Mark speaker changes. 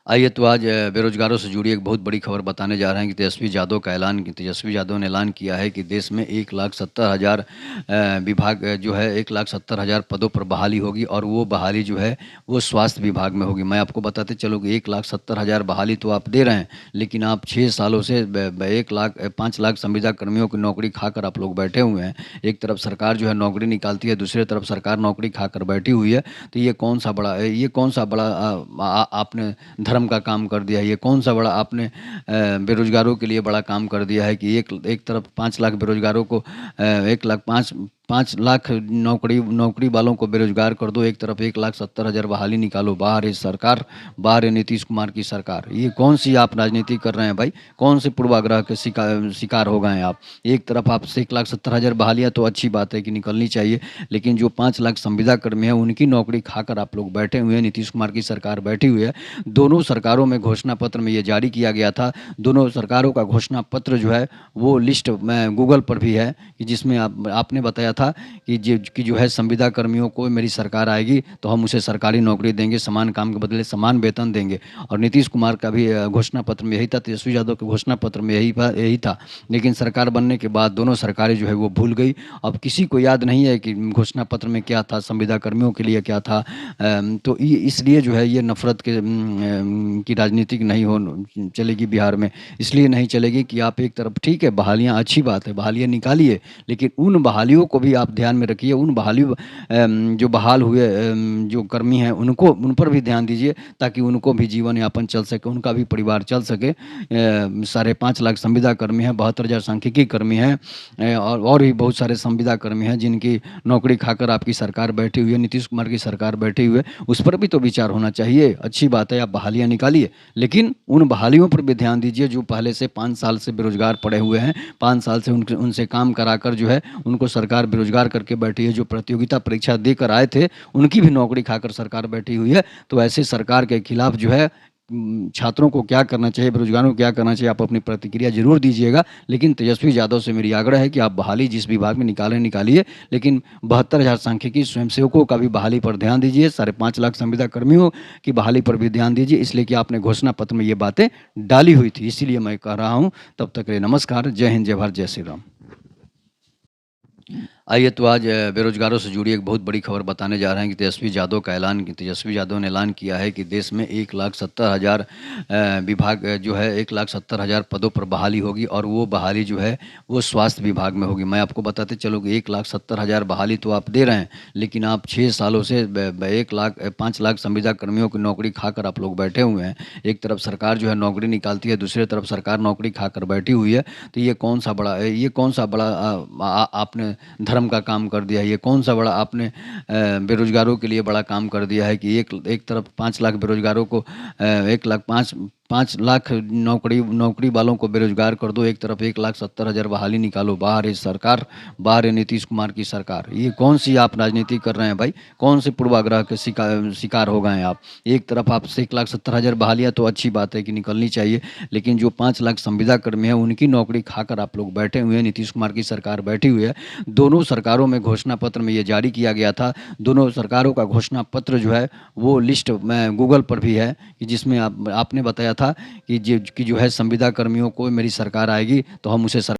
Speaker 1: आइए तो आज बेरोज़गारों से जुड़ी एक बहुत बड़ी खबर बताने जा रहे हैं कि तेजस्वी यादव ने ऐलान किया है कि देश में 1,70,000 विभाग जो है 1,70,000 पदों पर बहाली होगी और वो बहाली जो है वो स्वास्थ्य विभाग में होगी। मैं आपको बताते चलूँ कि 1,70,000 बहाली तो आप दे रहे हैं, लेकिन आप 6 सालों से 5 लाख संविदा कर्मियों की नौकरी खाकर आप लोग बैठे हुए हैं। एक तरफ सरकार जो है नौकरी निकालती है, दूसरी तरफ सरकार नौकरी खाकर बैठी हुई है। तो ये कौन-सा बड़ा आपने धर्म का काम कर दिया है, ये कौन-सा बड़ा आपने बेरोज़गारों के लिए बड़ा काम कर दिया है कि एक एक तरफ 5 लाख बेरोज़गारों को 1 लाख 5 लाख नौकरी वालों को बेरोज़गार कर दो, एक तरफ 1,70,000 बहाली निकालो। बाहर है सरकार, बाहर है नीतीश कुमार की सरकार। ये कौन-सी आप राजनीति कर रहे हैं भाई? कौन से पूर्वाग्रह के शिकार हो गए हैं आप? एक तरफ आप से 1,70,000 बहालियाँ तो अच्छी बात है कि निकलनी चाहिए, लेकिन जो 5 लाख संविदा कर्मी हैं, उनकी नौकरी खाकर आप लोग बैठे हुए हैं, नीतीश कुमार की सरकार बैठी हुई है। दोनों सरकारों में घोषणा पत्र में ये जारी किया गया था। दोनों सरकारों का घोषणा पत्र जो है वो लिस्ट में गूगल पर भी है कि जिसमें आपने बताया था कि जो है संविदा कर्मियों को मेरी सरकार आएगी तो हम उसे सरकारी नौकरी देंगे, समान काम के बदले समान वेतन देंगे। और नीतीश कुमार का भी घोषणा पत्र में यही था, तेजस्वी यादव के घोषणा पत्र में यही था। लेकिन सरकार बनने के बाद दोनों सरकारें जो है वो भूल गई। अब किसी को याद नहीं है कि घोषणा पत्र में क्या था, संविदा कर्मियों के लिए क्या था। तो इसलिए जो है ये नफ़रत की राजनीति नहीं हो चलेगी बिहार में। इसलिए नहीं चलेगी कि आप एक तरफ ठीक है बहालियाँ अच्छी बात है, बहालियाँ निकालिए, लेकिन उन बहालियों को भी आप ध्यान में रखिए। उन जो बहाल हुए जो कर्मी हैं उन पर भी ध्यान दीजिए, ताकि उनको भी जीवन यापन चल सके, उनका भी परिवार चल सके। 5.5 लाख संविदा कर्मी हैं, 72,000 सांख्यिकी कर्मी हैं, और भी बहुत सारे संविदा कर्मी हैं जिनकी नौकरी खाकर आपकी सरकार बैठी हुई है, नीतीश कुमार की सरकार बैठी हुई है। उस पर भी तो विचार होना चाहिए। अच्छी बात है आप बहालियाँ निकालिए, लेकिन उन बहालियों पर भी ध्यान दीजिए जो पहले से 5 साल से बेरोज़गार पड़े हुए हैं। 5 साल से उनसे काम कराकर जो है उनको सरकार बेरोज़गार करके बैठी है। जो प्रतियोगिता परीक्षा देकर आए थे, उनकी भी नौकरी खाकर सरकार बैठी हुई है। तो ऐसे सरकार के खिलाफ जो है छात्रों को क्या करना चाहिए, बेरोज़गारों को क्या करना चाहिए, आप अपनी प्रतिक्रिया ज़रूर दीजिएगा। लेकिन तेजस्वी यादव से मेरी आग्रह है कि आप बहाली जिस विभाग में निकालिए, लेकिन 72,000 सांख्यिकी स्वयंसेवकों का भी बहाली पर ध्यान दीजिए। 5.5 लाख संविदा कर्मियों की बहाली पर भी ध्यान दीजिए, इसलिए कि आपने घोषणा पत्र में ये बातें डाली हुई थी। इसीलिए मैं कह रहा हूँ। तब तक के लिए नमस्कार। जय हिंद, जय भारत, जय श्री राम। आइए तो आज बेरोज़गारों से जुड़ी एक बहुत बड़ी खबर बताने जा रहे हैं कि तेजस्वी यादव ने ऐलान किया है कि देश में 1,70,000 विभाग जो है 1,70,000 पदों पर बहाली होगी और वो बहाली जो है वो स्वास्थ्य विभाग में होगी। मैं आपको बताते चलूँ कि 1,70,000 बहाली तो आप दे रहे हैं, लेकिन आप 6 सालों से 5 लाख संविदा कर्मियों की नौकरी खाकर आप लोग बैठे हुए हैं। एक तरफ सरकार जो है नौकरी निकालती है, दूसरी तरफ सरकार नौकरी खाकर बैठी हुई है। तो ये कौन-सा बड़ा आपने धर्म का काम कर दिया है, ये कौन-सा बड़ा आपने बेरोज़गारों के लिए बड़ा काम कर दिया है कि एक तरफ 5 लाख बेरोज़गारों को 5 लाख नौकरी वालों को बेरोज़गार कर दो, एक तरफ 1,70,000 बहाली निकालो। बाहर है सरकार, बाहर है नीतीश कुमार की सरकार। ये कौन-सी आप राजनीति कर रहे हैं भाई? कौन से पूर्वाग्रह के शिकार हो गए हैं आप? एक तरफ आप से 1,70,000 बहालियाँ तो अच्छी बात है कि निकलनी चाहिए, लेकिन जो 5 लाख संविदा कर्मी हैं उनकी नौकरी खाकर आप लोग बैठे हुए हैं, नीतीश कुमार की सरकार बैठी हुई है। दोनों सरकारों में घोषणा पत्र में ये जारी किया गया था। दोनों सरकारों का घोषणा पत्र जो है वो लिस्ट में गूगल पर भी है कि जिसमें आपने बताया था कि जो है संविदा कर्मियों को मेरी सरकार आएगी तो हम उसे